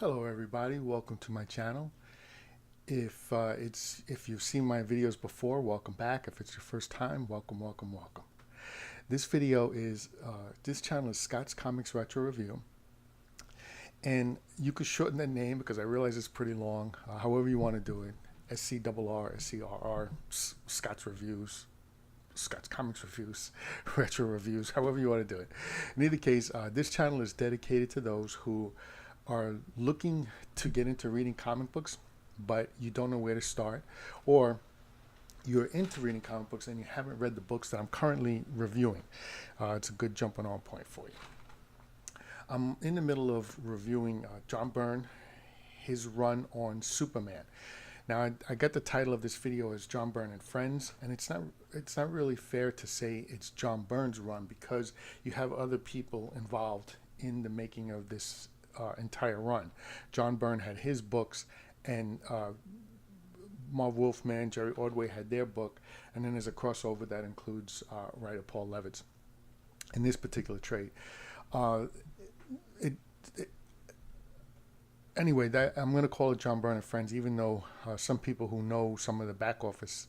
Hello everybody, welcome to my channel. If you've seen my videos before, welcome back. If it's your first time, welcome. This video is this channel is Scott's Comics Retro Review, and you could shorten the name because I realize it's pretty long. However you want to do it, SCRR, SCRR, Scott's Reviews, Scott's Comics Reviews, Retro Reviews, however you want to do it. In either case, this channel is dedicated to those who are looking to get into reading comic books, but you don't know where to start, or you're into reading comic books and you haven't read the books that I'm currently reviewing. It's a good jumping on point for you. I'm in the middle of reviewing John Byrne, his run on Superman. Now, I got the title of this video as John Byrne and Friends, and it's not really fair to say it's John Byrne's run because you have other people involved in the making of this entire run. John Byrne had his books, and Marv Wolfman, Jerry Ordway had their book, and then there's a crossover that includes writer Paul Levitz in this particular trade. Anyway, I'm going to call it John Byrne and Friends, even though some people who know some of the back office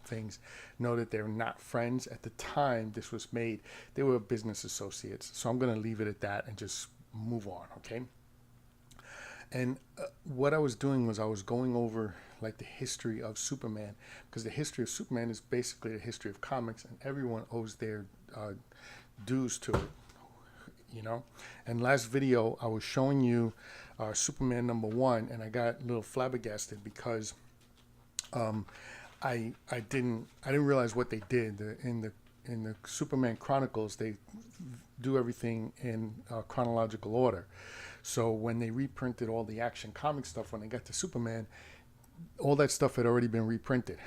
things know that they're not friends. At the time this was made, they were business associates. So I'm going to leave it at that and just move on, okay? And what I was doing was I was going over like the history of Superman, because the history of Superman is basically the history of comics, and everyone owes their dues to it, you know. And last video I was showing you Superman #1, and I got a little flabbergasted because I didn't realize what they did in the Superman Chronicles. They do everything in chronological order. So when they reprinted all the Action Comic stuff, when they got to Superman, all that stuff had already been reprinted.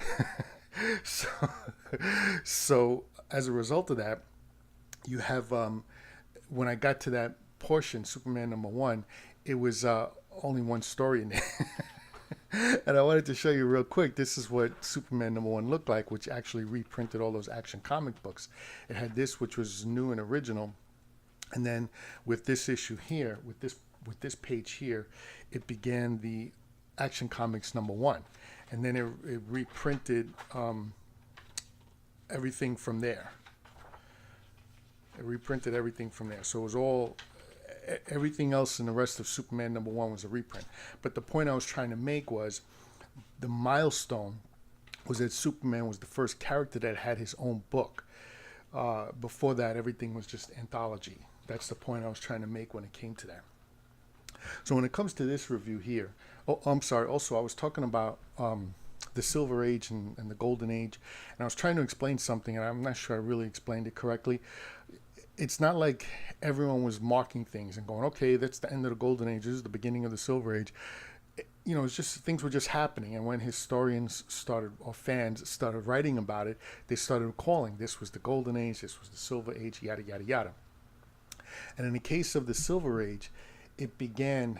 so as a result of that, you have when I got to that portion, Superman #1, it was only one story in there. And I wanted to show you real quick, this is what Superman #1 looked like, which actually reprinted all those Action Comic books. It had this, which was new and original, and then with this issue here, with this page here, it began the Action Comics #1, and then it reprinted everything from there. It reprinted everything from there, so it was all everything else in the rest of Superman #1 was a reprint. But the point I was trying to make was the milestone was that Superman was the first character that had his own book. Before that, everything was just anthology. That's the point I was trying to make when it came to that. So when it comes to this review here, oh, I'm sorry, also I was talking about the Silver Age and the Golden Age, and I was trying to explain something, and I'm not sure I really explained it correctly. It's not like everyone was marking things and going, okay, that's the end of the Golden Age, this is the beginning of the Silver Age. You know, it's just things were just happening, and when historians started, or fans started writing about it, they started calling this was the Golden Age, this was the Silver Age, yada yada yada. And in the case of the Silver Age, it began,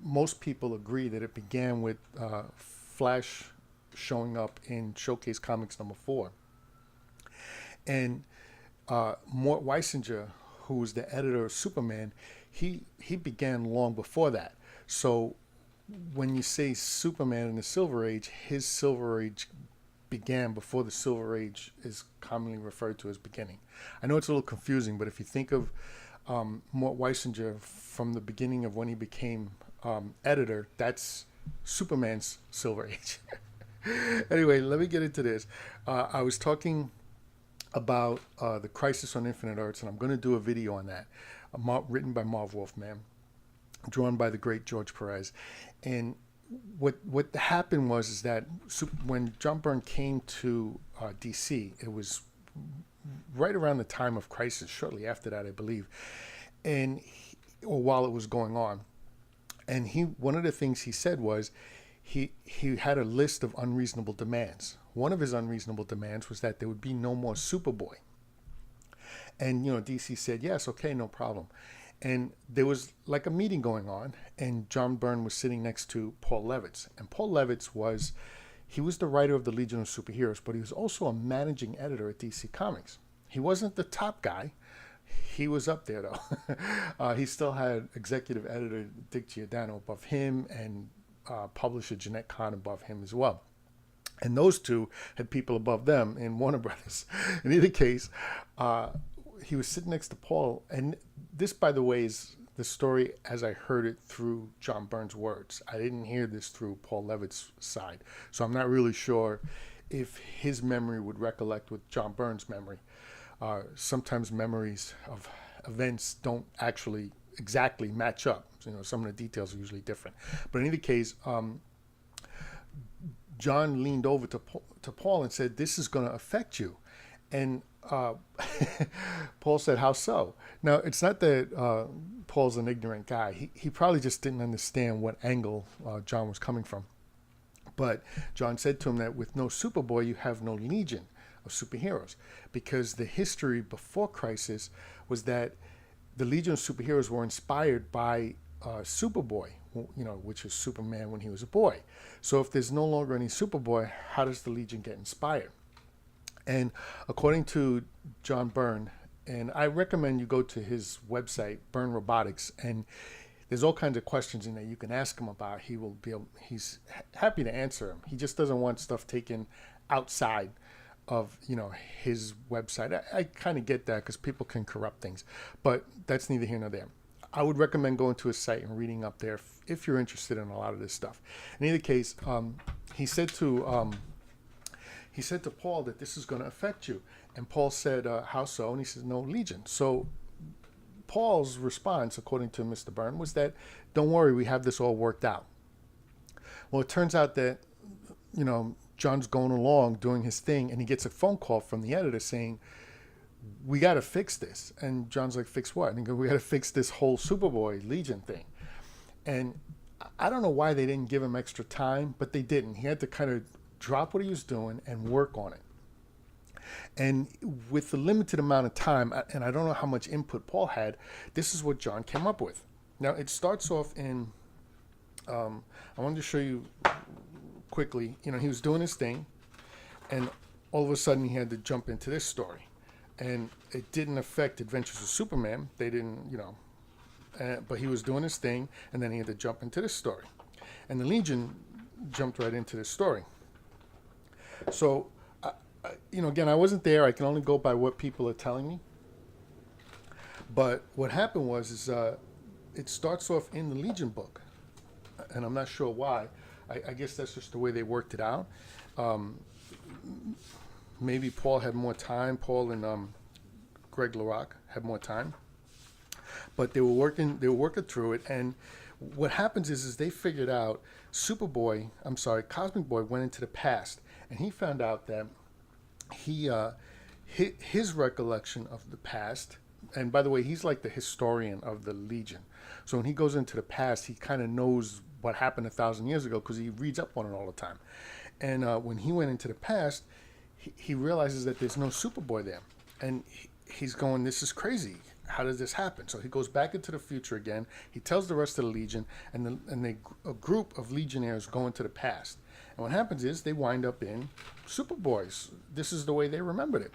most people agree that it began with Flash showing up in Showcase Comics #4. And Mort Weisinger, who was the editor of Superman, he began long before that. So when you say Superman in the Silver Age, his Silver Age began before the Silver Age is commonly referred to as beginning. I know it's a little confusing, but if you think of Mort Weisinger from the beginning of when he became editor, that's Superman's Silver Age. Anyway, let me get into this. I was talking about the Crisis on Infinite Earths, and I'm going to do a video on that, written by Marv Wolfman, drawn by the great George Perez. And what happened was that when John Byrne came to DC, it was right around the time of Crisis, shortly after that, I believe, or while it was going on. And one of the things he said was he had a list of unreasonable demands. One of his unreasonable demands was that there would be no more Superboy. And, you know, DC said, yes, okay, no problem. And there was like a meeting going on, and John Byrne was sitting next to Paul Levitz. And Paul Levitz was the writer of the Legion of Superheroes, but he was also a managing editor at DC Comics. He wasn't the top guy, He was up there though. He still had executive editor Dick Giordano above him, and publisher Jeanette Kahn above him as well. And those two had people above them in Warner Brothers. In either case, he was sitting next to Paul. And this, by the way, is the story as I heard it through John Byrne's words. I didn't hear this through Paul Levitt's side. So I'm not really sure if his memory would recollect with John Byrne's memory. Sometimes memories of events don't actually exactly match up. Some of the details are usually different. But in either case, John leaned over to Paul and said, "This is going to affect you." And Paul said, "How so?" Now, it's not that Paul's an ignorant guy. He probably just didn't understand what angle John was coming from. But John said to him that with no Superboy, you have no legion of superheroes, because the history before Crisis was that the Legion of Superheroes were inspired by Superboy, which is Superman when he was a boy. So if there's no longer any Superboy, how does the Legion get inspired? And according to John Byrne, and I recommend you go to his website, Byrne Robotics, and there's all kinds of questions in there you can ask him about. He's happy to answer them. He just doesn't want stuff taken outside of his website. I kind of get that because people can corrupt things, but that's neither here nor there. I would recommend going to his site and reading up there if you're interested in a lot of this stuff. In either case, he said to Paul that this is going to affect you, and Paul said, "How so?" And he says, "No Legion." So Paul's response, according to Mr. Byrne, was that, "Don't worry, we have this all worked out." Well, it turns out that John's going along doing his thing, and he gets a phone call from the editor saying, "We got to fix this." And John's like, "Fix what?" And he goes, "We got to fix this whole Superboy Legion thing." And I don't know why they didn't give him extra time, but they didn't. He had to kind of drop what he was doing and work on it. And with the limited amount of time, and I don't know how much input Paul had, this is what John came up with. Now, it starts off in, I wanted to show you quickly, he was doing his thing, and all of a sudden he had to jump into this story. And it didn't affect Adventures of Superman. They didn't, but he was doing his thing, and then he had to jump into this story. And the Legion jumped right into this story. So, again, I wasn't there. I can only go by what people are telling me. But what happened was it starts off in the Legion book, and I'm not sure why. I guess that's just the way they worked it out. Maybe Paul had more time. Paul and Greg LaRocque had more time, but they were working through it. And what happens is they figured out Cosmic Boy went into the past, and he found out that his recollection of the past. And by the way, he's like the historian of the Legion. So when he goes into the past, he kind of knows what happened 1,000 years ago because he reads up on it all the time. And when he went into the past, he realizes that there's no Superboy there. And he's going, "This is crazy. How does this happen?" So he goes back into the future again. He tells the rest of the Legion, and a group of Legionnaires go into the past. And what happens is they wind up in Superboys. This is the way they remembered it.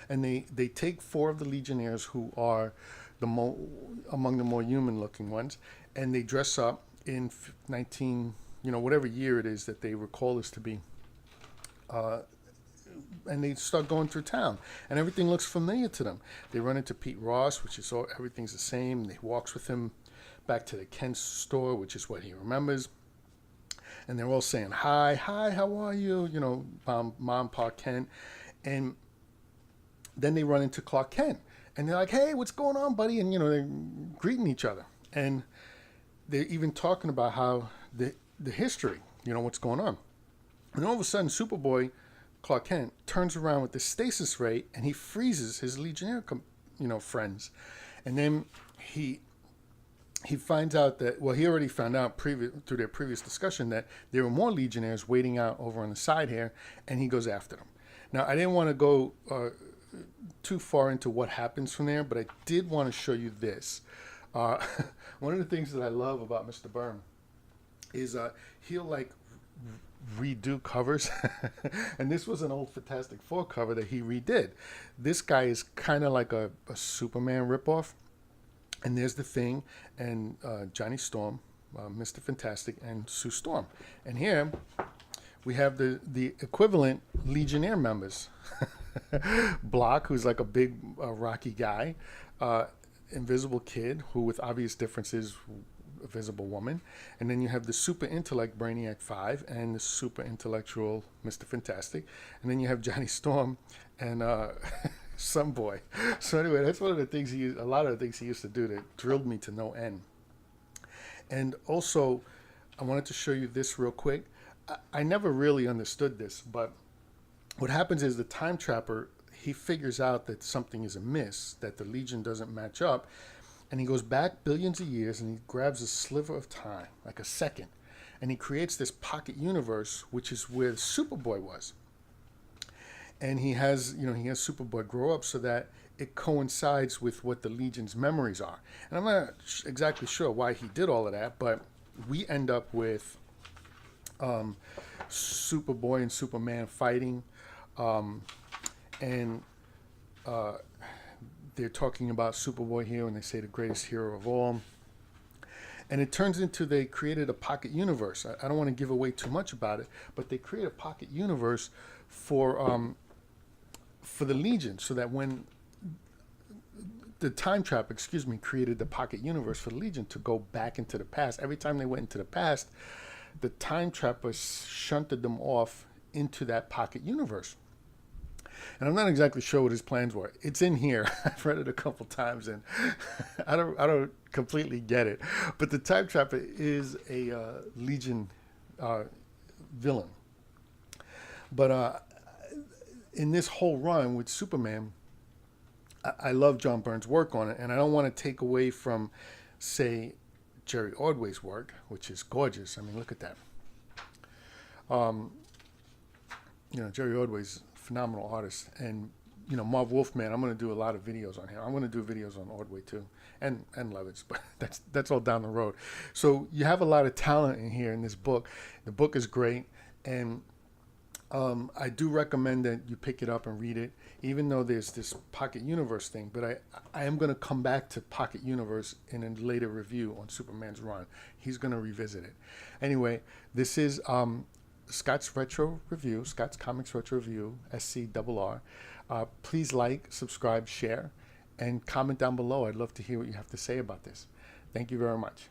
And they take 4 of the Legionnaires who are among the more human-looking ones, and they dress up in 19, whatever year it is that they recall this to be. And they start going through town, and everything looks familiar to them. They run into Pete Ross, which is everything's the same. They walks with him back to the Kent's store, which is what he remembers. And they're all saying, hi, how are you? Mom, Pa Kent. And then they run into Clark Kent, and they're like, "Hey, what's going on, buddy?" And they're greeting each other, and they're even talking about how the history, what's going on. And all of a sudden, Superboy, Clark Kent, turns around with the stasis ray, and he freezes his Legionnaire, friends. And then he finds out that, well, he already found out through their previous discussion that there were more Legionnaires waiting out over on the side here, and he goes after them. Now, I didn't want to go too far into what happens from there, but I did want to show you this. One of the things that I love about Mr. Byrne is he'll redo covers. And this was an old Fantastic Four cover that he redid. This guy is kind of like a Superman ripoff. And there's the Thing and Johnny Storm, Mr. Fantastic, and Sue Storm. And here we have the equivalent Legionnaire members. Block, who's like a big rocky guy, Invisible Kid, who with obvious differences, a visible woman, and then you have the super intellect Brainiac 5 and the super intellectual Mr. Fantastic, and then you have Johnny Storm and Sun Boy. So anyway, that's one of the things a lot of the things he used to do that drilled me to no end. And also, I wanted to show you this real quick. I never really understood this, but what happens is the Time Trapper, he figures out that something is amiss, that the Legion doesn't match up, and he goes back billions of years and he grabs a sliver of time, like a second, and he creates this pocket universe, which is where Superboy was. And he has Superboy grow up so that it coincides with what the Legion's memories are. And I'm not exactly sure why he did all of that, but we end up with Superboy and Superman fighting, and they're talking about Superboy here, and they say the greatest hero of all. And it turns into they created a pocket universe. I don't want to give away too much about it, but they create a pocket universe for the Legion, so that when the Time Trap, created the pocket universe for the Legion to go back into the past. Every time they went into the past, the Time Trapper shunted them off into that pocket universe. And I'm not exactly sure what his plans were. It's in here. I've read it a couple times, and I don't completely get it. But the Time Trapper is a Legion villain. But in this whole run with Superman, I love John Byrne's work on it, and I don't want to take away from, say, Jerry Ordway's work, which is gorgeous. I mean, look at that. Jerry Ordway's a phenomenal artist, and Marv Wolfman. I'm going to do a lot of videos on him. I'm going to do videos on Ordway too, and Levitz, but that's all down the road. So you have a lot of talent in here in this book. The book is great, and I do recommend that you pick it up and read it, even though there's this Pocket Universe thing. But I am going to come back to Pocket Universe in a later review on Superman's run. He's going to revisit it. Anyway, this is Scott's Retro Review, Scott's Comics Retro Review, SCRR. Please like, subscribe, share, and comment down below. I'd love to hear what you have to say about this. Thank you very much.